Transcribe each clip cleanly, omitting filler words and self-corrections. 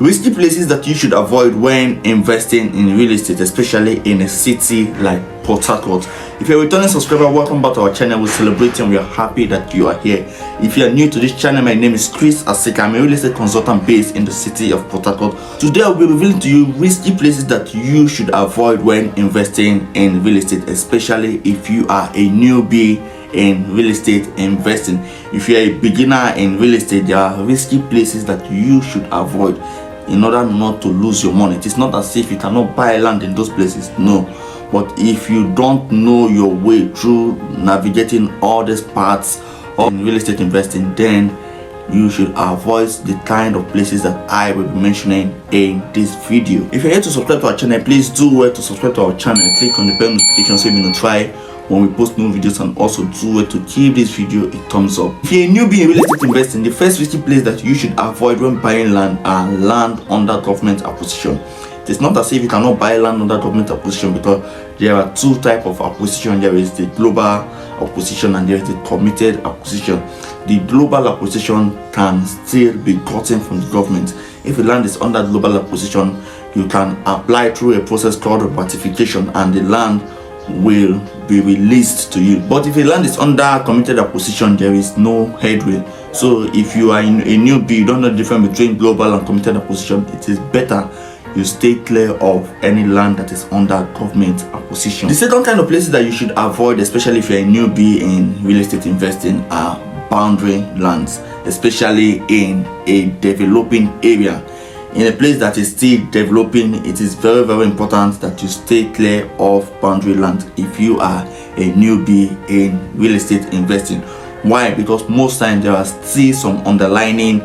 Risky places that you should avoid when investing in real estate, especially in a city like Port Harcourt. If you're a returning subscriber, welcome back to our channel. We're celebrating. We are happy that you are here. If you are new to this channel, my name is Kristas. I'm a real estate consultant based in the city of Port Harcourt. Today I'll be revealing to you risky places that you should avoid when investing in real estate, especially if you are a newbie in real estate investing. If you're a beginner in real estate, there are risky places that you should avoid in order not to lose your money. It is not as if you cannot buy land in those places, no. But if you don't know your way through navigating all these parts of real estate investing, then you should avoid the kind of places that I will be mentioning in this video. If you're here to subscribe to our channel, please do well to subscribe to our channel. Click on the bell notification so you'll be notified when we post new videos, and also do it to give this video a thumbs up. If you're a newbie in real estate investing, the first risky place that you should avoid when buying land are land under government acquisition. It's not as if you cannot buy land under government acquisition, because there are two types of acquisition. There is the global acquisition and there is the committed acquisition. The global acquisition can still be gotten from the government. If the land is under global acquisition, you can apply through a process called ratification and the land will be released to you. But if a land is under committed acquisition, there is no headway. So if you are in a newbie, you don't know the difference between global and committed acquisition, it is better you stay clear of any land that is under government acquisition. The second kind of places that you should avoid, especially if you're a newbie in real estate investing, are boundary lands, especially in a developing area. In a place that is still developing, it is very, very important that you stay clear of boundary land if you are a newbie in real estate investing. Why? Because most times there are still some underlying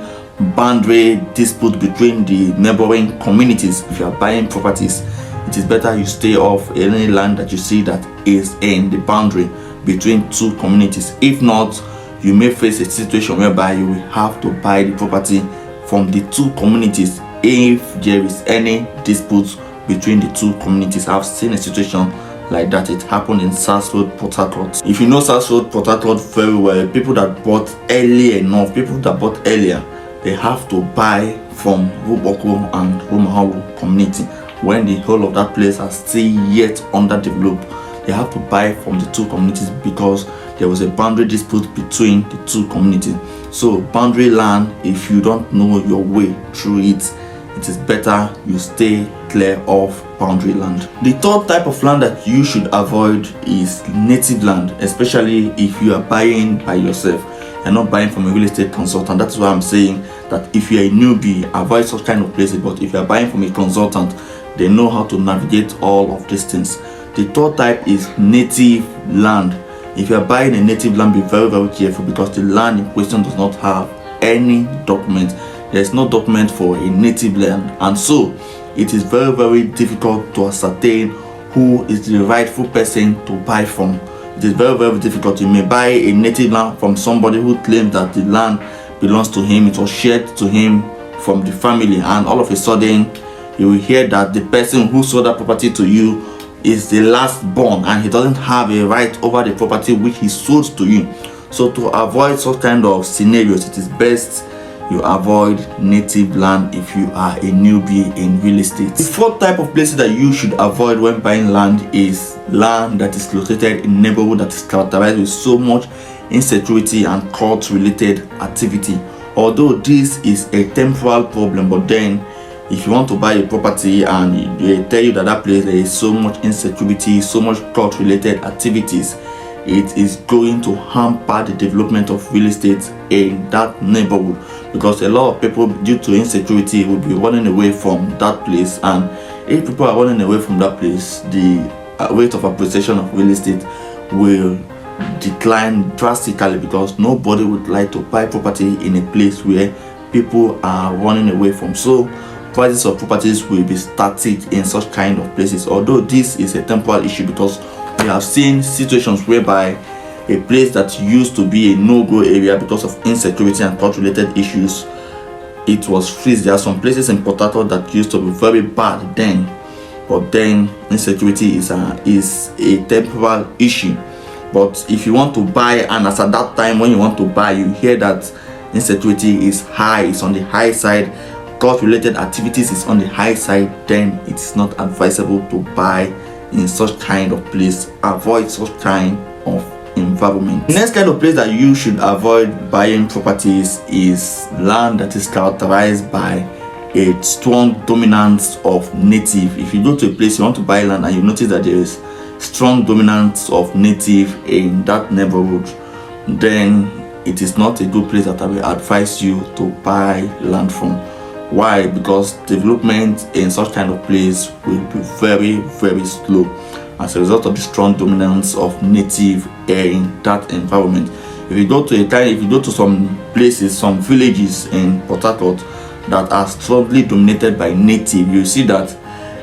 boundary dispute between the neighboring communities. If you are buying properties, it is better you stay off any land that you see that is in the boundary between two communities. If not, you may face a situation whereby you will have to buy the property from the two communities if there is any dispute between the two communities. I've seen a situation like that. It happened in South Road, Port Harcourt. If you know South Road, Port Harcourt very well, people that bought early enough, people that bought earlier, they have to buy from Ruboko and Rumahawu community. When the whole of that place are still yet underdeveloped, they have to buy from the two communities because there was a boundary dispute between the two communities. So boundary land, if you don't know your way through it, it is better you stay clear of boundary land. The third type of land that you should avoid is native land, especially if you are buying by yourself and not buying from a real estate consultant. That's why I'm saying that if you're a newbie, avoid such kind of places. But if you're buying from a consultant, they know how to navigate all of these things. The third type is native land. If you're buying a native land, be very, very careful, because the land in question does not have any document. There's no document for a native land, and so it is very, very difficult to ascertain who is the rightful person to buy from. It is very, very difficult. You may buy a native land from somebody who claims that the land belongs to him, it was shared to him from the family, and all of a sudden you will hear that the person who sold that property to you is the last born and he doesn't have a right over the property which he sold to you. So to avoid such kind of scenarios, it is best you avoid native land if you are a newbie in real estate. The fourth type of places that you should avoid when buying land is land that is located in neighborhood that is characterized with so much insecurity and cult related activity. Although this is a temporal problem, but then if you want to buy a property and they tell you that that place there is so much insecurity, so much cult related activities, it is going to hamper the development of real estate in that neighborhood, because a lot of people, due to insecurity, will be running away from that place. And if people are running away from that place, the rate of appreciation of real estate will decline drastically, because nobody would like to buy property in a place where people are running away from. So prices of properties will be static in such kind of places. Although this is a temporal issue, because we have seen situations whereby a place that used to be a no-go area because of insecurity and cult-related issues, it was freezed. There are some places in Port Harcourt that used to be very bad then, but then insecurity is a temporal issue. But if you want to buy, and as at that time when you want to buy, you hear that insecurity is high, it's on the high side, cost related activities is on the high side, then it's not advisable to buy in such kind of place. Avoid such kind of environment. The next kind of place that you should avoid buying properties is land that is characterized by a strong dominance of native. If you go to a place you want to buy land and you notice that there is strong dominance of native in that neighborhood, then it is not a good place that I will advise you to buy land from. Why? Because development in such kind of place will be very, very slow as a result of the strong dominance of native in that environment. If you go to some places, some villages in Port Harcourt that are strongly dominated by native, you see that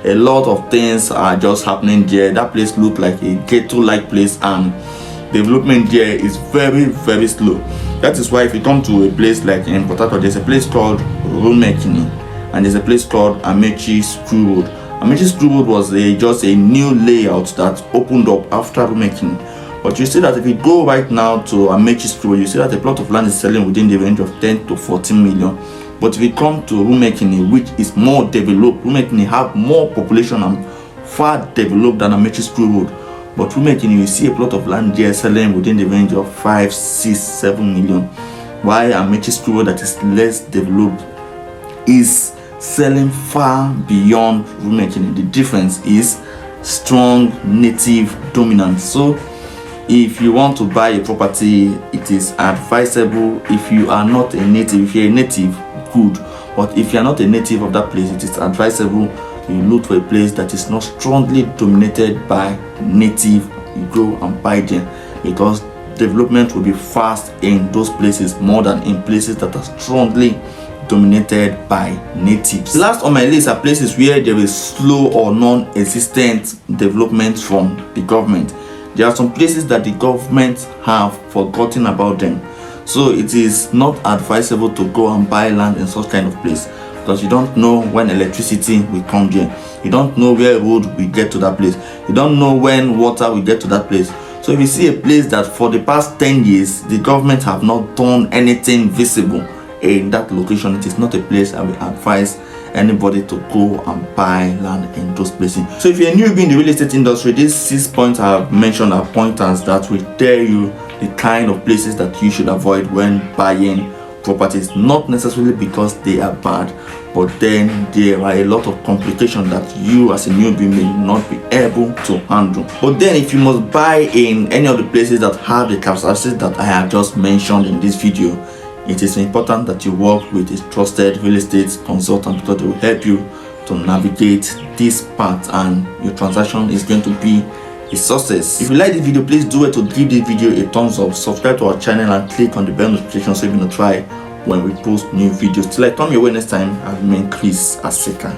a lot of things are just happening there. That place looks like a ghetto-like place, and development there is very, very slow. That is why if you come to a place like in Port Harcourt, there's a place called Rumekini and there's a place called Amechi Screw Road. Amechi Screw Road was just a new layout that opened up after Rumekini. But you see that if you go right now to Amechi Screw Road, you see that a plot of land is selling within the range of 10 to 14 million. But if you come to Rumekini, which is more developed, Rumekini have more population and far developed than Amechi Screw Road. But Rumekini, you see a plot of land there selling within the range of 5, 6, 7 million. While Amechi Screw Road that is less developed is selling far beyond Rumekini. The difference is strong native dominance. So if you want to buy a property, it is advisable, if you are not a native, if you're a native, good. But if you're not a native of that place, it is advisable you look for a place that is not strongly dominated by native. You go and buy them, because development will be fast in those places more than in places that are strongly dominated by natives. Last on my list are places where there is slow or non-existent development from the government. There are some places that the government have forgotten about them, so it is not advisable to go and buy land in such kind of place, because you don't know when electricity will come there, you don't know where road will get to that place, you don't know when water will get to that place. So if you see a place that for the past 10 years the government have not done anything visible in that location, it is not a place I will advise anybody to go and buy land in those places. So if you're a newbie in the real estate industry, these 6 points I have mentioned are pointers that will tell you the kind of places that you should avoid when buying properties. Not necessarily because they are bad, but then there are a lot of complications that you as a newbie may not be able to handle. But then if you must buy in any of the places that have the characteristics that I have just mentioned in this video, it is important that you work with a trusted real estate consultant, because they will help you to navigate this path and your transaction is going to be a success. If you like this video, please do it to give this video a thumbs up, subscribe to our channel and click on the bell notification so you can try when we post new videos. Till I come your way next time, I remain Chris Aseka.